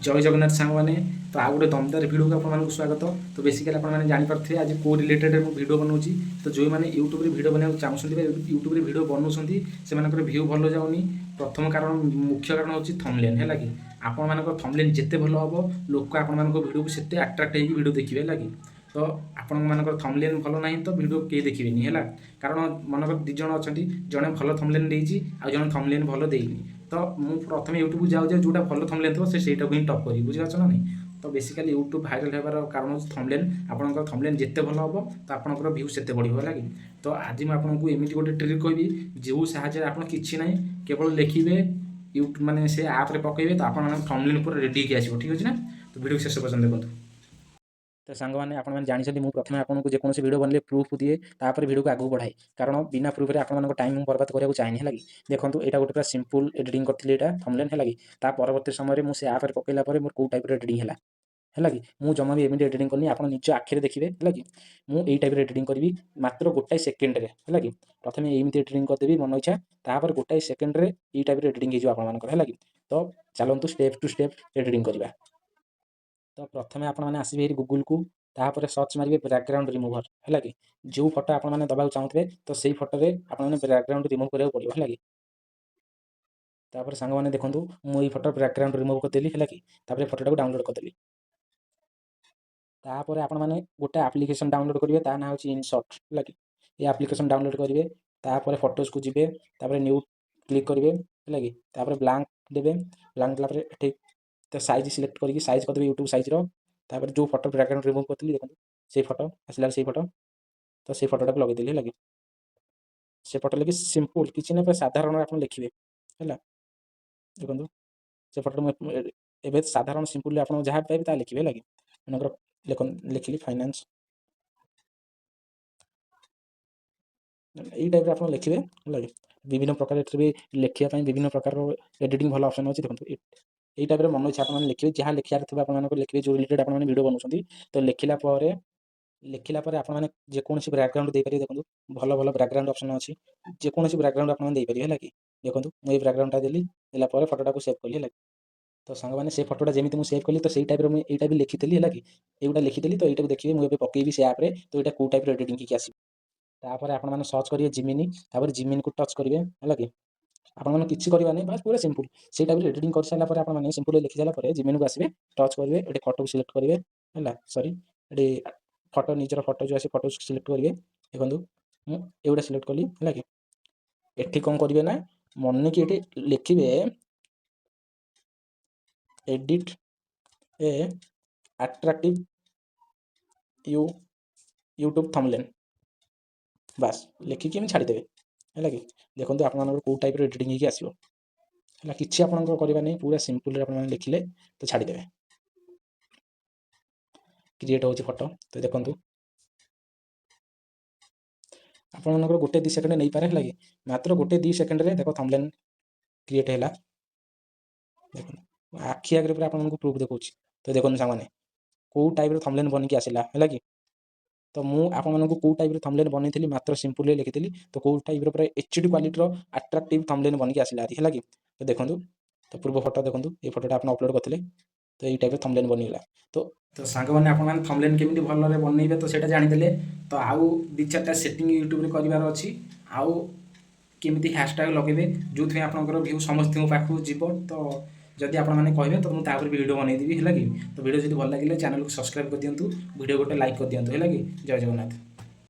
जय जगन्नाथ सांग मैंने तो आउ गोटे दमदार भिडियो को आपको स्वागत। तो बेसिकली आपने जानीपारे आज को रिलेटेड भिडियो बनाऊँगी। तो जो मैंने यूट्यूब भिडियो बनाया चाहते यूट्यूब भिडियो बनाऊँ से भ्यू भल जाऊनी। प्रथम कारण मुख्य कारण हूँ थंबनेल है कि आपण थंबनेल जिते भल हम लोक आपण भिडियो को सेते अट्राक्ट होगी भिडियो देखिए है कि तो आपण थंबनेल भल ना तो भिडियो कहीं देखिए है कारण मनकर दिज अच्छा जड़े भल थंबनेल देती आ जड़े थंबनेल भल देनी। तो मुझे प्रथम यूट्यूब जाऊँ जोटा भल थंबनेल थो से ही टप करी बुझीपार ना नहीं। तो बेसिकली यूट्यूब भाइराल होबार कारण हूँ थंबनेल आपंकर थंबनेल जिते भल हम तो आपंकर भ्यू से बढ़िया है कि। तो आज मुझे आपको एमती गोटे ट्रिक कहबी जो साहाଯ୍य आप किसी ना केवल लिखे यूट्यूब मैंने से आप्रे पकड़े तो आप थंबनेल पूरा रेडी होकर आसो ठीक अच्छे ना। तो वीडियो शेष पर्यटन देखो। तो सांग मैंने आपने जानते मुझे प्रथम आपको जेकोसी वीडियो बनले प्रूफ दिए तापर वीडियो को आगे बढ़ाए कारण बिना प्रूफ में आप टाइम बर्बाद करने चाहिए है कि। देखो यहाँ गोटे पूरा सिंपल एडिटिंग करी थंबनेल है कि परवर्ती समय मुझे आप्रे पकड़ा मोर कौ टाइप एडिटिंग है कि मुझे जमा भी एमती एडिटिंग करनी आप निज आखिरी देखिए है कि मुझे टाइप एडिटिंग करी मात्र गोटाए सेकेंड है कि प्रथम एमती एडिटिंग करदेवी मन इच्छा तापर गोटाए सेकेंड ये टाइप एडिटिंग है कि। तो चलतु स्टेप टू स्टेप एडिटिंग करवा। तो प्रथम आपने आसबे गूगल को तापर सर्च मारे बैकग्राउंड रिमूवर है कि जो फोटो आपने दबाक चाहते तो से फोटो आपने बैकग्राउंड रिमूव करा पड़ो है कि। तापर सांग मैंने देखूँ मुझे फोटो बैकग्राउंड रिमूव करदेली है कि फोटो को डाउनलोड करदेली। तापर आप गोटे आप्लिकेसन डाउनलोड करेंगे ता ना हूँ इनसर्ट है कि ये आप्लिकेसन डाउनलोड करेंगे तापर फोटोज को जीवे तापर न्यू क्लिक करेंगे है कि ब्लांक देवे ब्लांक देला ठीक तो साइज सिलेक्ट करके साइज करदे यूट्यूब साइज तापर जो फोटो बैकग्राउंड रिमूव करती देखो से फोटो आसला से फोटो तो से फोटोटा को लगेदेली है कि से फोटो लगे सिंपल किसी ना साधारण आप लिखे है देखो से फोटो एवं साधारण सिंपल आप जहाँ पाइबे लिखे है कि मनकर लिखिली फाइनेंस यही टाइप आप लिखे है कि विभिन्न प्रकार भी लिखापी विभिन्न प्रकार एडिटिंग भल ऑप्शन अच्छे देखो यही टाइप मन इच्छा आप लिखे जहाँ लिखार थे आप लिखे जो रिलेटेड आप वीडियो बनाऊँ तो लिखला आपने जेकोसी बैकग्राउंड देपारे देखो भल भल बैकग्राउंड ऑप्शन अच्छी जेकोसी बैकग्राउंड आप देपारे है कि देखो मुझे बैकग्राउंडटा देली देला फोटोटा को सेव कली है। तो सांग मैंने से फोटोटा जमी मुझे सेव कली तो सही टाइप यहाँ भी लिखी है कि ये लिखी तो यहाँ देखिए मुझे पकईबी से आप्रे तो यहाँ कौ टाइप एडिटिंग की आस आपने सर्च करेंगे जिमिनी तापर जिमिनी को टच करेंगे है कि आपने किसी करवानी बस पूरा सिंपल से टाइप एडिटिंग कर सारापर आपने सिंपल लिखि सारापर जिमिनी को आसवे टच करेंगे ये फोटो को सिलेक्ट करेंगे है सॉरी ये फोटो निजर फोटो जो आसे फोटो सिलेक्ट करेंगे देखो मुझे सिलेक्ट कली है कि एठी कौन करेंगे ना मन कि ये लिखे एडिट ए अट्रैक्टिव यूट्यूब थंबनेल बस लिखिकी छाड़देवे है कि देखो आप कौ टाइप एडिटिंग होगी आसो है कि आप नहीं पूरा सिंपल आप लिखिले तो छाड़देवे क्रिएट हो फोटो तो देखो आप गोटे 2 सेकेंड नहीं पारे है कि मात्र गोटे 2 सेकेंड देखो थंबनेल क्रिएट है देखो आखि आगे पूरा आपको प्रूफ देखा। तो देखो सामने कौ टाइप थंबनेल बन के आसला है कि तो मुझे आपको कौ टाइप थंबनेल बनई मात्र सिंपल लिखी तो कौ टाइप पूरा एचडी क्वालिटी अट्रैक्टिव थंबनेल बन के आसला है कि। तो देखो तो पूर्व फोटो देखो ये फोटोटा आप अपलोड करते तो ये टाइप थंबनेल बनीगला। तो सांग मैंने आप थंबनेल केमी भल बनइबे तो सेटा जानीदे। तो आउ 2-4टा सेटिंग यूट्यूब रे करार अच्छी आउ केमी हैशटैग लगे जो आपंकर भ्यू समस्त पाखक जीव। तो जदि आपने कहे तो मुझे वीडियो बनईदेवी है कि। तो वीडियो जब भल लगे चैनल को सब्सक्राइब कर दिंतु वीडियो गोटे लाइक कर दिंतु है कि। जय जगन्नाथ।